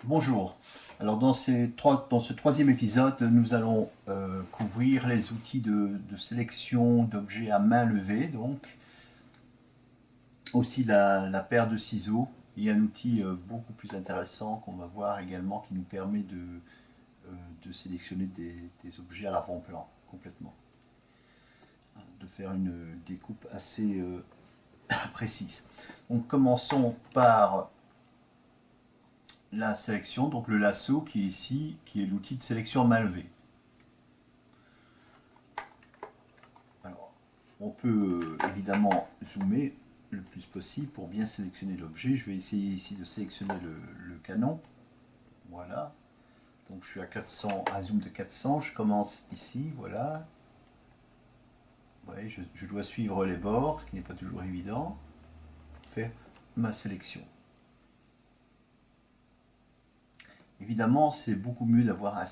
Bonjour. Alors dans ce troisième épisode, nous allons couvrir les outils de sélection d'objets à main levée, donc aussi la paire de ciseaux et un outil beaucoup plus intéressant qu'on va voir également qui nous permet de sélectionner des objets à l'avant-plan complètement, de faire une découpe assez précise. Donc commençons par la sélection, donc le lasso qui est ici, qui est l'outil de sélection à main levée. Alors, on peut évidemment zoomer le plus possible pour bien sélectionner l'objet. Je vais essayer ici de sélectionner le canon. Voilà. Donc je suis à 400, un zoom de 400. Je commence ici, voilà. Ouais, je dois suivre les bords, ce qui n'est pas toujours évident, pour faire ma sélection. Évidemment, c'est beaucoup mieux d'avoir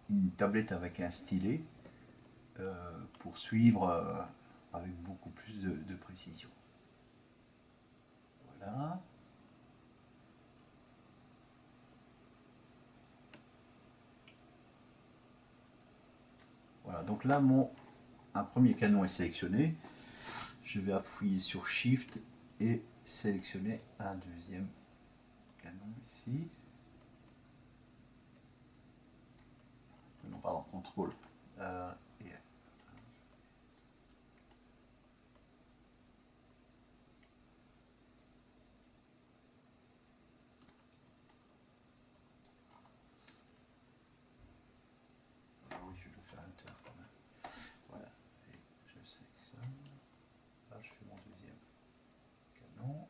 une tablette avec un stylet pour suivre avec beaucoup plus de précision. Voilà. Voilà, donc là, un premier canon est sélectionné. Je vais appuyer sur Shift et sélectionner un deuxième canon ici. Non, pardon, contrôle. Et oui, je dois faire Enter quand même. Voilà, et je sélectionne. Là, je fais mon deuxième canon.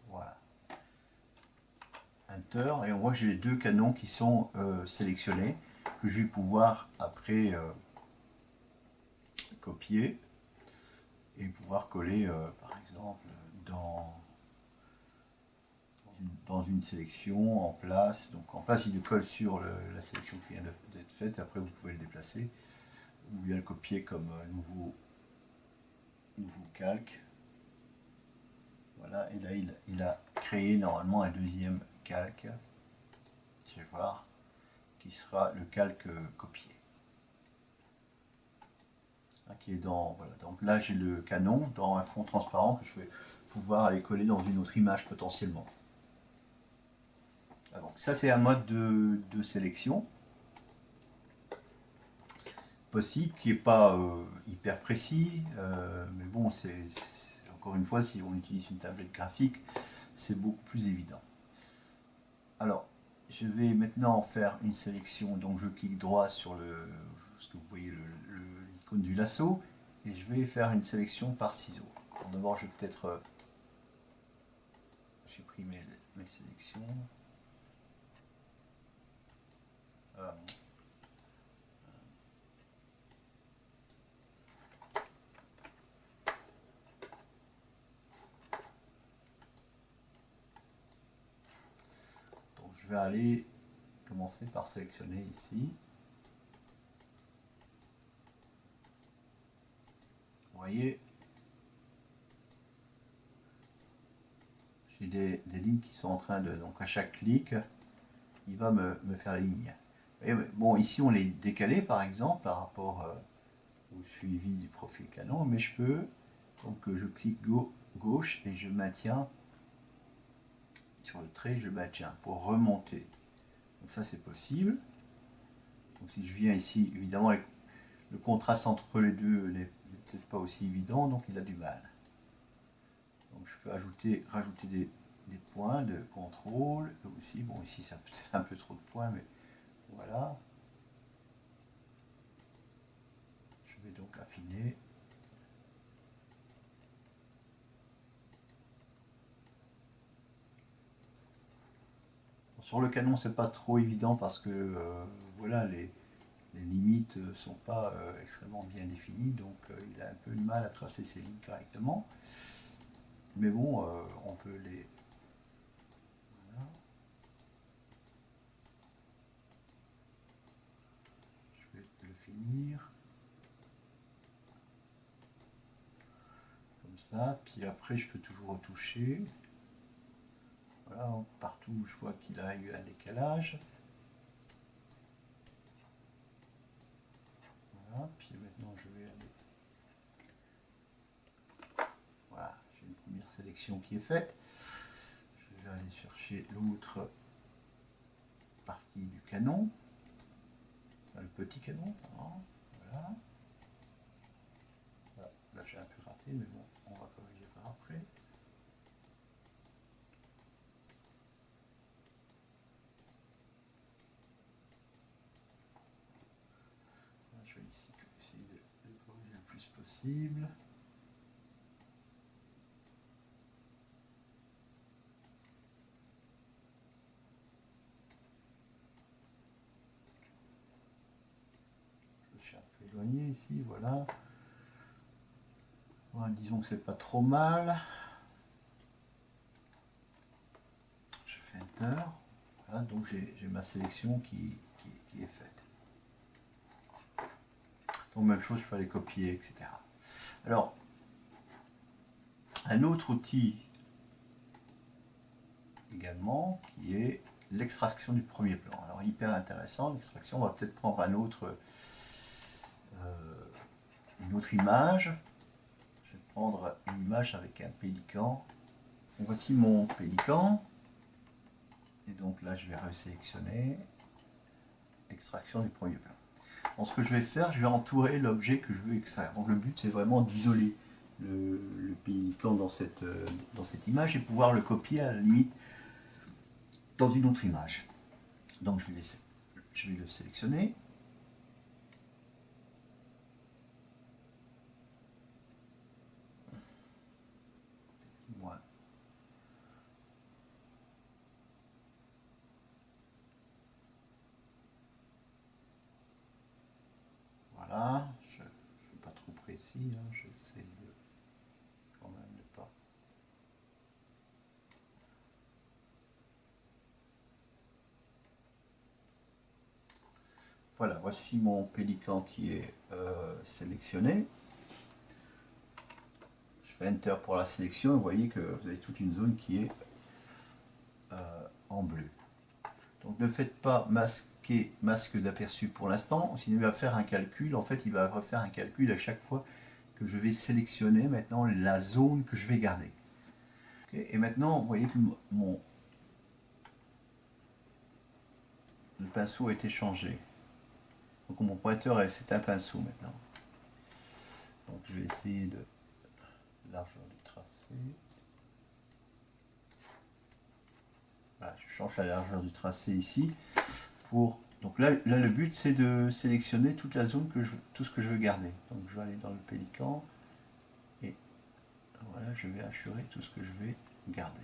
Voilà. Enter, et on voit que j'ai les deux canons qui sont sélectionnés, que je vais pouvoir après copier et pouvoir coller par exemple dans une sélection en place. Donc en place, il le colle sur la sélection qui vient d'être faite. Après, vous pouvez le déplacer ou bien le copier comme nouveau calque. Voilà, et là, il a créé normalement un deuxième calque. Je vais voir, qui sera le calque copié. Qui est voilà. Donc là, j'ai le canon dans un fond transparent que je vais pouvoir aller coller dans une autre image potentiellement. Alors, ça, c'est un mode de sélection possible qui n'est pas hyper précis, mais bon, encore une fois, si on utilise une tablette graphique, c'est beaucoup plus évident. Alors, je vais maintenant faire une sélection, donc je clique droit sur ce que vous voyez l'icône du lasso, et je vais faire une sélection par ciseaux. D'abord, je vais peut-être supprimer mes sélections. Ah, donc je vais aller commencer par sélectionner ici. Vous voyez, j'ai des lignes qui sont en train de... Donc à chaque clic, il va me faire les lignes. Et bon, ici on est décalé par exemple par rapport au suivi du profil canon, mais je peux, donc je clique gauche et je maintiens sur le trait, je maintiens pour remonter. Donc ça c'est possible. Donc si je viens ici, évidemment le contraste entre les deux n'est peut-être pas aussi évident, donc il a du mal. Donc je peux rajouter des points de contrôle aussi. Bon, ici c'est peut-être un peu trop de points, mais voilà. Je vais donc affiner. Sur le canon, c'est pas trop évident parce que voilà, les limites ne sont pas extrêmement bien définies, donc il a un peu de mal à tracer ses lignes correctement. Mais bon, on peut les... Voilà. Je vais le finir. ça. Puis après, je peux toujours retoucher. Voilà, partout où je vois qu'il a eu un décalage. Voilà, puis maintenant je vais aller. Voilà, j'ai une première sélection qui est faite. Je vais aller chercher l'autre partie du canon. Le petit canon, pardon. Voilà. Là j'ai un peu raté, mais bon, on va corriger par après. Là, je vais ici essayer de corriger le plus possible. Je suis un peu éloigné ici, voilà. Voilà, disons que c'est pas trop mal. Je fais Enter. Voilà, donc j'ai ma sélection qui est faite. Donc même chose, je peux aller copier, etc. Alors, un autre outil également qui est l'extraction du premier plan. Alors hyper intéressant, l'extraction, on va peut-être prendre une autre image. Je vais prendre une image avec un pélican. Donc, voici mon pélican. Et donc là, je vais resélectionner extraction du premier plan. Donc, ce que je vais faire, je vais entourer l'objet que je veux extraire. Donc le but, c'est vraiment d'isoler le pélican dans cette image et pouvoir le copier à la limite dans une autre image. Donc je vais le sélectionner. Voilà. Voilà, je ne suis pas trop précis, hein, j'essaie de quand même ne pas. Voilà, voici mon pélican qui est sélectionné. Je fais Enter pour la sélection et vous voyez que vous avez toute une zone qui est en bleu. Donc ne faites pas masque d'aperçu pour l'instant, sinon il va faire un calcul. En fait, il va refaire un calcul à chaque fois que je vais sélectionner maintenant la zone que je vais garder. Okay, et maintenant, vous voyez que le pinceau a été changé. Donc mon pointeur, c'est un pinceau maintenant. Donc je vais essayer de largeur du tracé. Voilà, je change la largeur du tracé ici. Donc là, le but, c'est de sélectionner toute la zone, tout ce que je veux garder. Donc je vais aller dans le pélican et voilà, je vais assurer tout ce que je vais garder.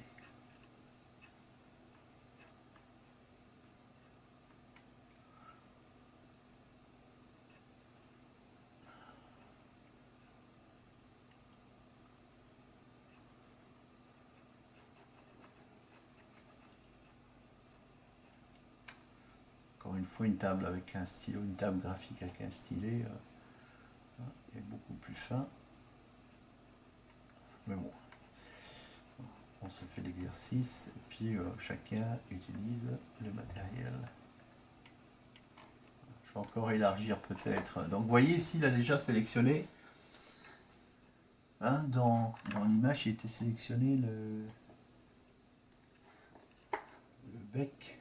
Encore une fois, une table avec un stylo, une table graphique avec un stylet est beaucoup plus fin. Mais bon, on se fait l'exercice et puis chacun utilise le matériel. Je vais encore élargir peut-être. Donc vous voyez ici, il a déjà sélectionné. Hein, dans l'image, il était sélectionné le bec,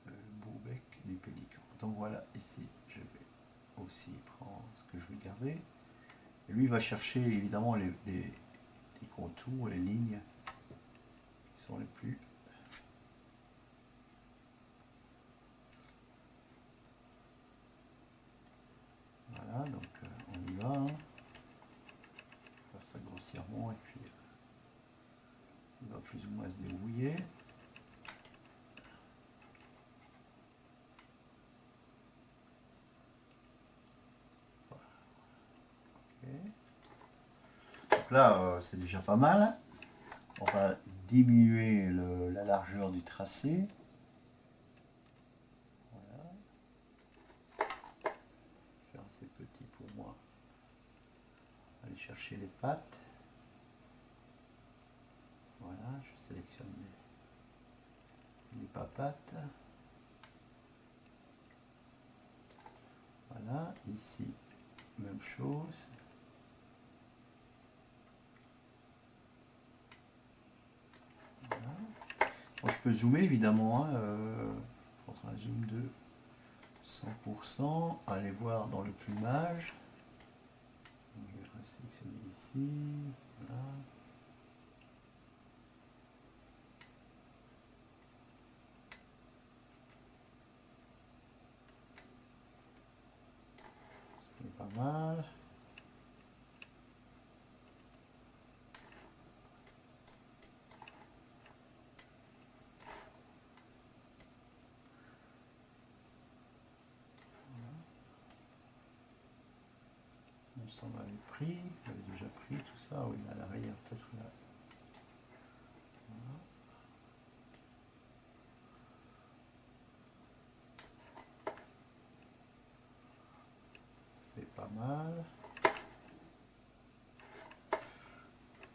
le beau bec du pélican. Donc voilà, ici, je vais aussi prendre ce que je vais garder. Et lui, il va chercher évidemment les contours, les lignes qui sont les plus... Voilà, donc on y va. Hein. Faire ça grossièrement et puis il va plus ou moins se débrouiller. Voilà. Okay. Donc là, c'est déjà pas mal. On va diminuer la largeur du tracé. Voilà. Faire assez petit pour moi. Aller chercher les pattes. sélectionne les papates. Voilà, ici, même chose. Voilà. Bon, je peux zoomer évidemment, hein, prendre un zoom de 100%, aller voir dans le plumage. Donc, je vais sélectionner ici, voilà. C'est pas mal. Ça m'avait pris, j'avais déjà pris tout ça, oui, à l'arrière, peut-être là. Voilà. C'est pas mal.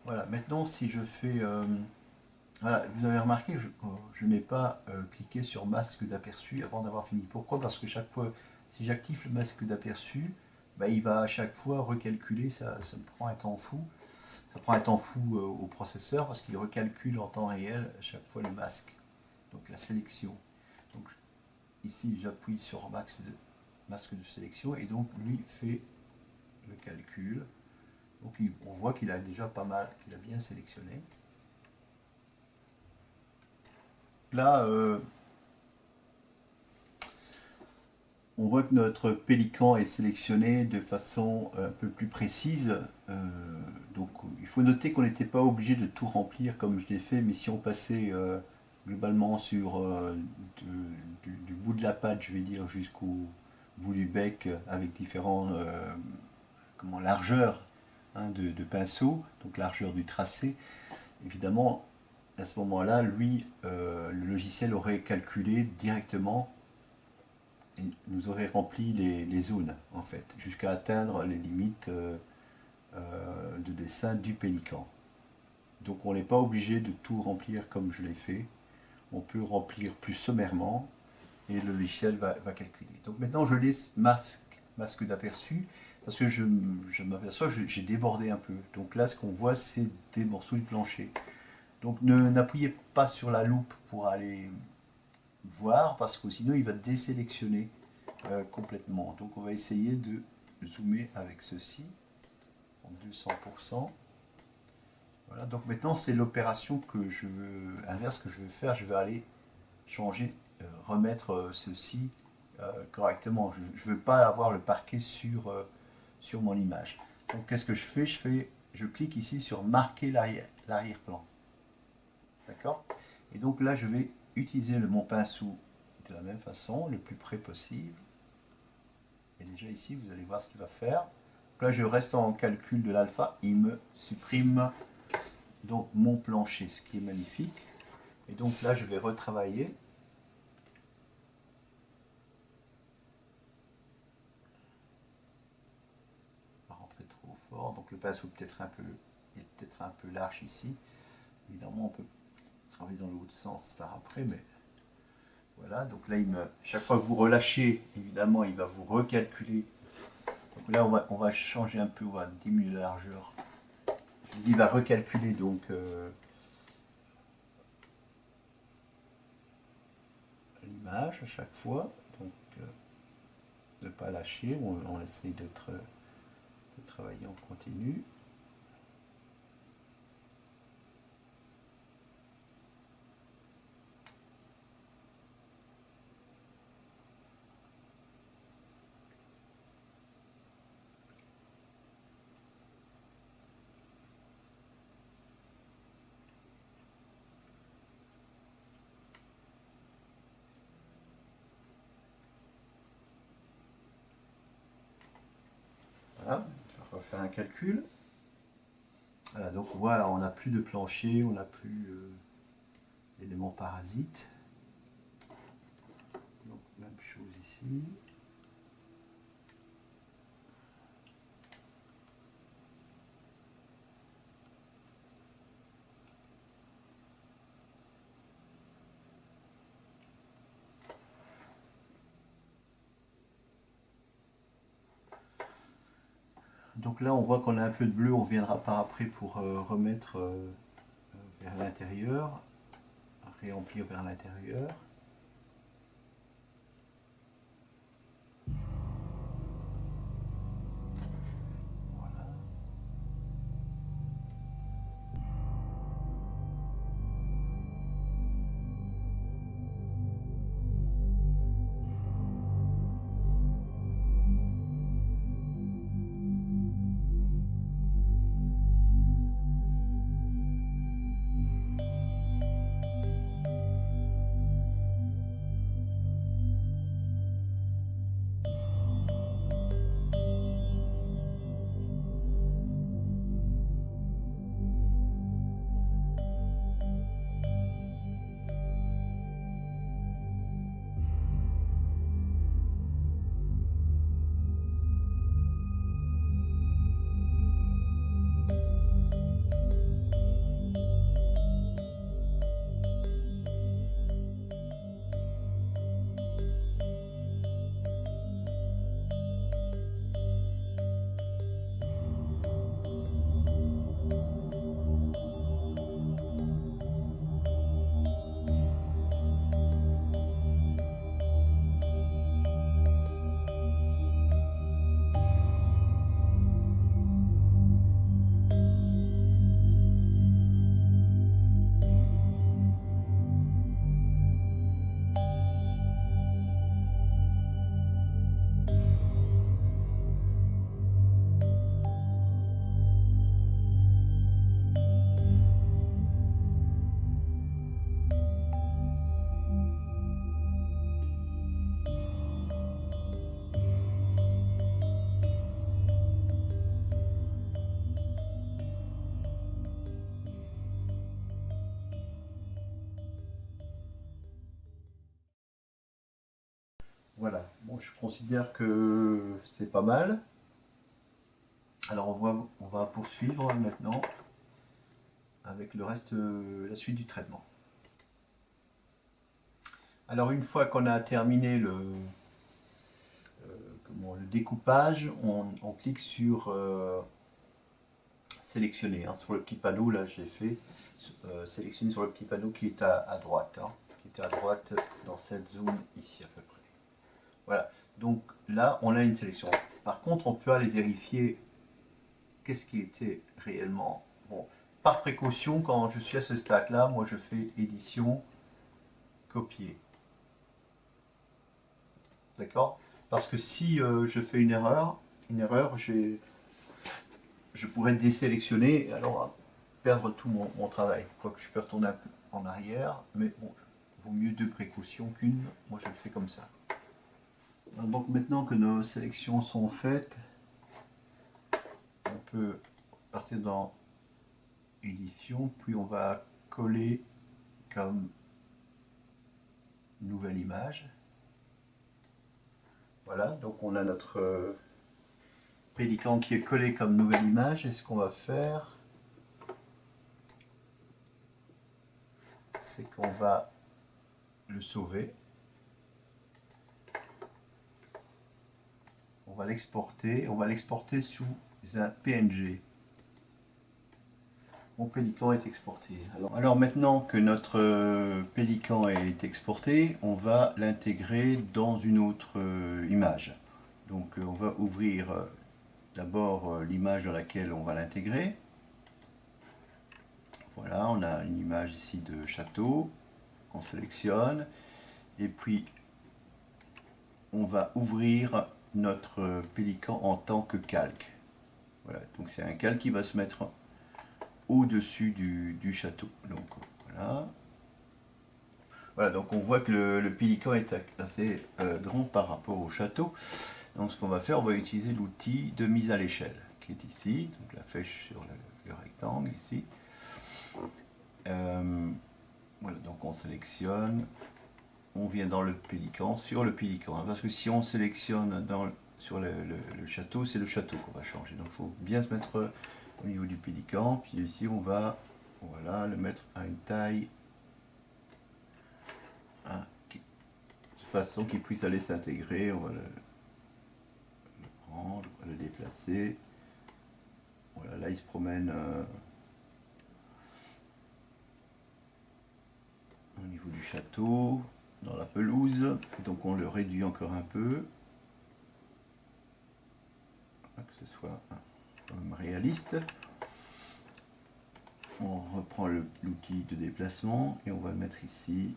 Voilà, maintenant si je fais... voilà, vous avez remarqué, je n'ai pas cliqué sur masque d'aperçu avant d'avoir fini. Pourquoi? Parce que chaque fois, si j'active le masque d'aperçu, bah, il va à chaque fois recalculer, ça me prend un temps fou. Ça prend un temps fou au processeur parce qu'il recalcule en temps réel à chaque fois le masque, donc la sélection. Donc ici j'appuie sur masque de sélection et donc lui fait le calcul. Donc on voit qu'il a déjà pas mal, qu'il a bien sélectionné. Là, on voit que notre pélican est sélectionné de façon un peu plus précise. Donc il faut noter qu'on n'était pas obligé de tout remplir comme je l'ai fait, mais si on passait globalement sur du bout de la patte, je vais dire, jusqu'au bout du bec avec différentes largeurs, hein, de pinceau, donc largeur du tracé, évidemment, à ce moment-là, lui, le logiciel aurait calculé directement, et nous aurait rempli les zones, en fait, jusqu'à atteindre les limites de dessin du pélican. Donc on n'est pas obligé de tout remplir comme je l'ai fait. On peut remplir plus sommairement et le logiciel va calculer. Donc maintenant je laisse masque d'aperçu parce que je m'aperçois que j'ai débordé un peu. Donc là ce qu'on voit c'est des morceaux de plancher. Donc n'appuyez pas sur la loupe pour aller voir parce que sinon il va désélectionner complètement. Donc on va essayer de zoomer avec ceci en 200%. Voilà, donc maintenant c'est l'opération que je veux, inverse que je veux faire. Je vais aller changer, remettre ceci correctement. Je ne veux pas avoir le parquet sur mon image. Donc qu'est-ce que je fais? Je clique ici sur marquer l'arrière-plan. D'accord? Et donc là je vais utiliser mon pinceau de la même façon, le plus près possible. Et déjà ici vous allez voir ce qu'il va faire. Donc là je reste en calcul de l'alpha, il me supprime donc mon plancher, ce qui est magnifique. Et donc là je vais retravailler. Pas rentrer trop fort, donc le pinceau peut-être un peu large ici. Évidemment on peut travailler dans l'autre sens par après, mais voilà. Donc là chaque fois que vous relâchez, évidemment il va vous recalculer. Donc là on va changer un peu, on va diminuer la largeur. Il va recalculer donc l'image à chaque fois. Donc ne pas lâcher, on essaye de travailler en continu. Voilà, on va refaire un calcul. Voilà, donc voilà, on n'a plus de plancher, on n'a plus d'éléments parasites. Donc même chose ici. Donc là, on voit qu'on a un peu de bleu, on viendra par après pour remettre vers l'intérieur, réemplir vers l'intérieur. Voilà. Voilà, bon, je considère que c'est pas mal. Alors on va poursuivre maintenant avec le reste, la suite du traitement. Alors une fois qu'on a terminé le découpage, on clique sur sélectionner. Hein. Sur le petit panneau, là j'ai fait sélectionner sur le petit panneau qui est à droite. Hein, qui était à droite dans cette zone ici à peu près. Voilà, donc là on a une sélection. Par contre on peut aller vérifier qu'est-ce qui était réellement. Bon, par précaution, quand je suis à ce stade là, moi je fais édition, copier. D'accord? Parce que si je fais une erreur, je pourrais désélectionner et alors perdre tout mon travail. Quoique je peux retourner un peu en arrière, mais bon, vaut mieux deux précautions qu'une. Moi je le fais comme ça. Donc maintenant que nos sélections sont faites, on peut partir dans édition, puis on va coller comme nouvelle image. Voilà, donc on a notre pélican qui est collé comme nouvelle image. Et ce qu'on va faire, c'est qu'on va le sauver. On va l'exporter sous un PNG. Mon pélican est exporté. Alors maintenant que notre pélican est exporté, on va l'intégrer dans une autre image. Donc on va ouvrir d'abord l'image dans laquelle on va l'intégrer. Voilà, on a une image ici de château qu'on sélectionne. Et puis on va ouvrir notre pélican en tant que calque. Voilà, donc c'est un calque qui va se mettre au-dessus du château. Donc voilà. Voilà, donc on voit que le pélican est assez grand par rapport au château. Donc ce qu'on va faire, on va utiliser l'outil de mise à l'échelle qui est ici, donc la flèche sur le rectangle ici. Voilà, donc on sélectionne, on vient dans le pélican, sur le pélican, hein, parce que si on sélectionne sur le château, c'est le château qu'on va changer. Donc il faut bien se mettre au niveau du pélican, puis ici on va voilà, le mettre à une taille de façon qu'il puisse aller s'intégrer. On va le prendre, on va le déplacer. Voilà, là il se promène au niveau du château, dans la pelouse, donc on le réduit encore un peu, que ce soit quand même réaliste. On reprend l'outil de déplacement et on va le mettre ici.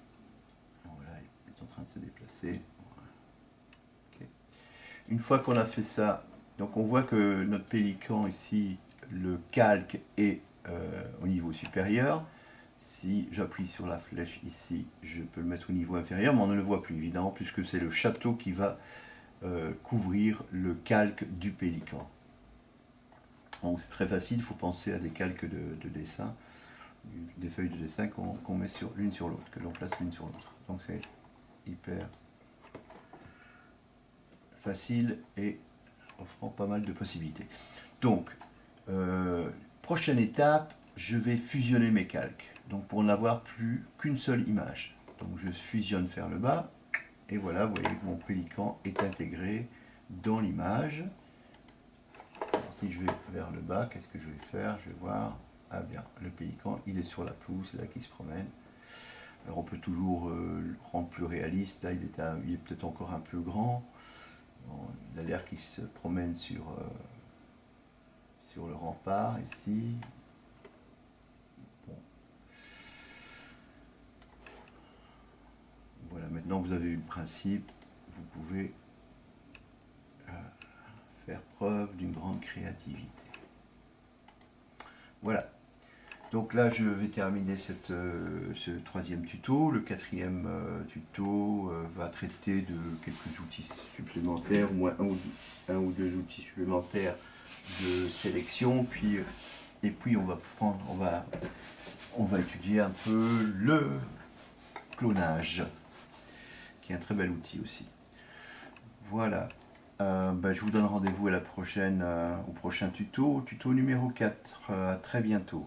Voilà, il est en train de se déplacer. Voilà. Okay. Une fois qu'on a fait ça, donc on voit que notre pélican ici, le calque est au niveau supérieur. Si j'appuie sur la flèche ici, je peux le mettre au niveau inférieur, mais on ne le voit plus évidemment, puisque c'est le château qui va couvrir le calque du pélican. Donc c'est très facile, il faut penser à des calques de dessin, des feuilles de dessin qu'on met l'une sur l'autre, que l'on place l'une sur l'autre. Donc c'est hyper facile et offrant pas mal de possibilités. Donc, prochaine étape, je vais fusionner mes calques. Donc pour n'avoir plus qu'une seule image. Donc je fusionne vers le bas, et voilà, vous voyez que mon pélican est intégré dans l'image. Si je vais vers le bas, qu'est-ce que je vais faire? Je vais voir, ah bien, le pélican, il est sur la pelouse, c'est là qu'il se promène. Alors on peut toujours le rendre plus réaliste, là il est peut-être encore un peu grand. Bon, il a l'air qu'il se promène sur le rempart ici. Bon. Voilà, maintenant vous avez eu le principe, vous pouvez faire preuve d'une grande créativité. Voilà. Donc là, je vais terminer ce troisième tuto. Le quatrième tuto va traiter de quelques outils supplémentaires, au moins un ou deux outils supplémentaires de sélection. Et puis on va étudier un peu le clonage, qui est un très bel outil aussi. Voilà. Je vous donne rendez-vous à la prochaine, au prochain tuto numéro 4. À très bientôt.